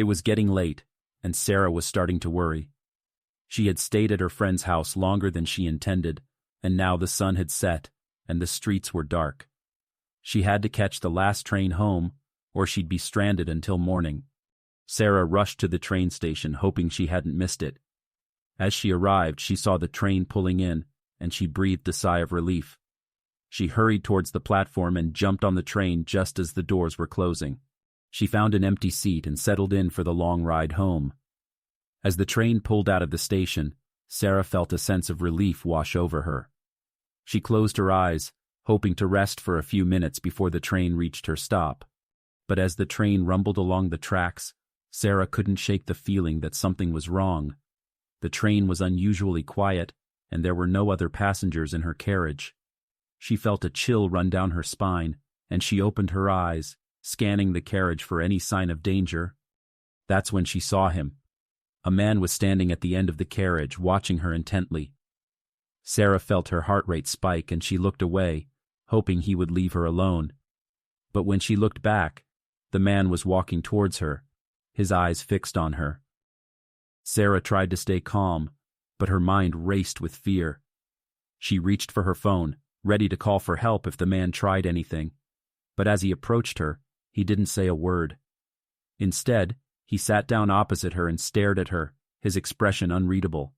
It was getting late, and Sarah was starting to worry. She had stayed at her friend's house longer than she intended, and now the sun had set, and the streets were dark. She had to catch the last train home, or she'd be stranded until morning. Sarah rushed to the train station, hoping she hadn't missed it. As she arrived, she saw the train pulling in, and she breathed a sigh of relief. She hurried towards the platform and jumped on the train just as the doors were closing. She found an empty seat and settled in for the long ride home. As the train pulled out of the station, Sarah felt a sense of relief wash over her. She closed her eyes, hoping to rest for a few minutes before the train reached her stop. But as the train rumbled along the tracks, Sarah couldn't shake the feeling that something was wrong. The train was unusually quiet, and there were no other passengers in her carriage. She felt a chill run down her spine, and she opened her eyes, scanning the carriage for any sign of danger. That's when she saw him. A man was standing at the end of the carriage, watching her intently. Sarah felt her heart rate spike, and she looked away, hoping he would leave her alone. But when she looked back, the man was walking towards her, his eyes fixed on her. Sarah tried to stay calm, but her mind raced with fear. She reached for her phone, ready to call for help if the man tried anything. But as he approached her, he didn't say a word. Instead, he sat down opposite her and stared at her, his expression unreadable.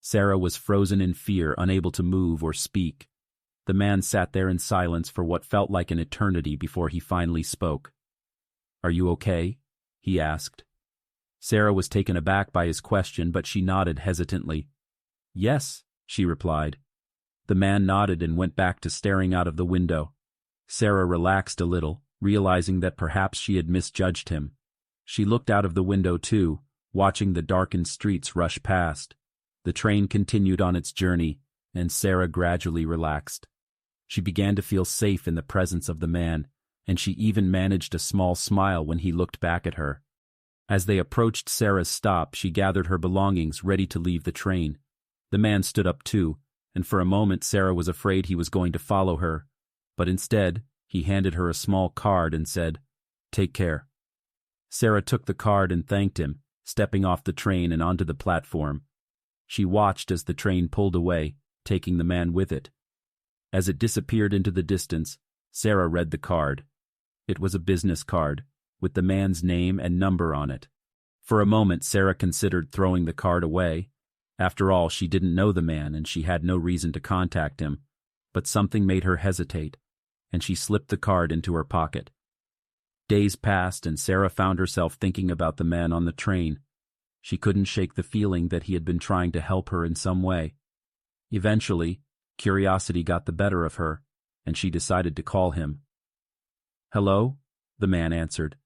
Sarah was frozen in fear, unable to move or speak. The man sat there in silence for what felt like an eternity before he finally spoke. "Are you okay?" he asked. Sarah was taken aback by his question, but she nodded hesitantly. "Yes," she replied. The man nodded and went back to staring out of the window. Sarah relaxed a little, realizing that perhaps she had misjudged him. She looked out of the window too, watching the darkened streets rush past. The train continued on its journey, and Sarah gradually relaxed. She began to feel safe in the presence of the man, and she even managed a small smile when he looked back at her. As they approached Sarah's stop, she gathered her belongings, ready to leave the train. The man stood up too, and for a moment Sarah was afraid he was going to follow her, but instead, he handed her a small card and said, "Take care." Sarah took the card and thanked him, stepping off the train and onto the platform. She watched as the train pulled away, taking the man with it. As it disappeared into the distance, Sarah read the card. It was a business card, with the man's name and number on it. For a moment, Sarah considered throwing the card away. After all, she didn't know the man and she had no reason to contact him. But something made her hesitate, and she slipped the card into her pocket. Days passed, and Sarah found herself thinking about the man on the train. She couldn't shake the feeling that he had been trying to help her in some way. Eventually, curiosity got the better of her, and she decided to call him. "Hello?" the man answered.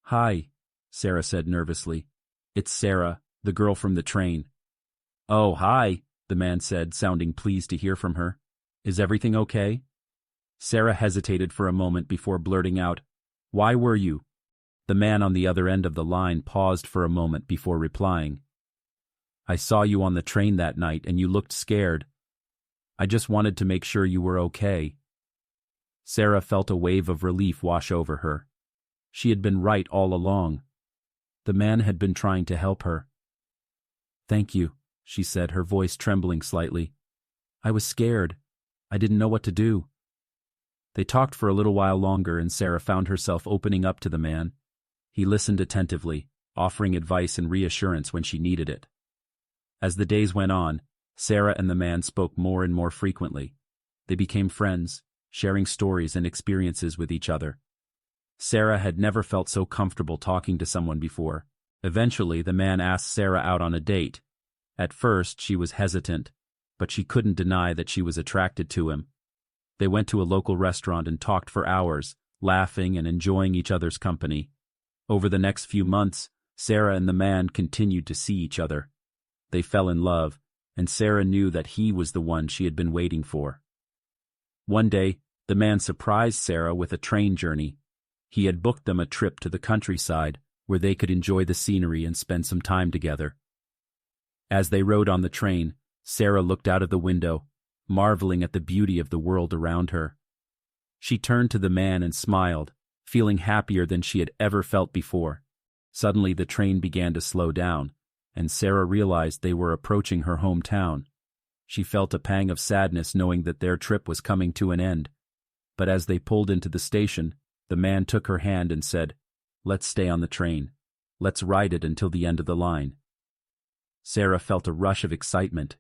"Hi," Sarah said nervously. "It's Sarah, the girl from the train." "Oh, hi," the man said, sounding pleased to hear from her. "Is everything okay?" Sarah hesitated for a moment before blurting out, "Why were you?" The man on the other end of the line paused for a moment before replying. "I saw you on the train that night and you looked scared. I just wanted to make sure you were okay." Sarah felt a wave of relief wash over her. She had been right all along. The man had been trying to help her. "Thank you," she said, her voice trembling slightly. "I was scared. I didn't know what to do." They talked for a little while longer, and Sarah found herself opening up to the man. He listened attentively, offering advice and reassurance when she needed it. As the days went on, Sarah and the man spoke more and more frequently. They became friends, sharing stories and experiences with each other. Sarah had never felt so comfortable talking to someone before. Eventually, the man asked Sarah out on a date. At first, she was hesitant, but she couldn't deny that she was attracted to him. They went to a local restaurant and talked for hours, laughing and enjoying each other's company. Over the next few months, Sarah and the man continued to see each other. They fell in love, and Sarah knew that he was the one she had been waiting for. One day, the man surprised Sarah with a train journey. He had booked them a trip to the countryside, where they could enjoy the scenery and spend some time together. As they rode on the train, Sarah looked out of the window, marveling at the beauty of the world around her. She turned to the man and smiled, feeling happier than she had ever felt before. Suddenly the train began to slow down, and Sarah realized they were approaching her hometown. She felt a pang of sadness knowing that their trip was coming to an end. But as they pulled into the station, the man took her hand and said, "Let's stay on the train. Let's ride it until the end of the line." Sarah felt a rush of excitement.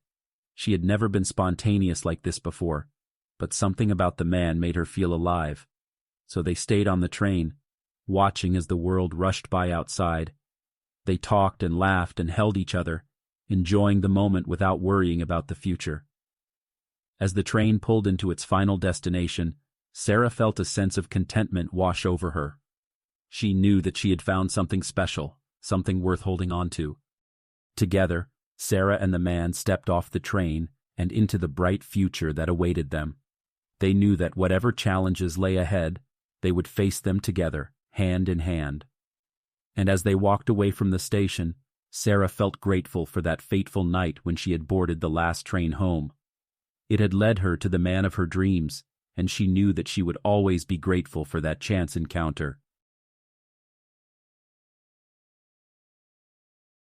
She had never been spontaneous like this before, but something about the man made her feel alive. So they stayed on the train, watching as the world rushed by outside. They talked and laughed and held each other, enjoying the moment without worrying about the future. As the train pulled into its final destination, Sarah felt a sense of contentment wash over her. She knew that she had found something special, something worth holding on to. Together, Sarah and the man stepped off the train and into the bright future that awaited them. They knew that whatever challenges lay ahead, they would face them together, hand in hand. And as they walked away from the station, Sarah felt grateful for that fateful night when she had boarded the last train home. It had led her to the man of her dreams, and she knew that she would always be grateful for that chance encounter.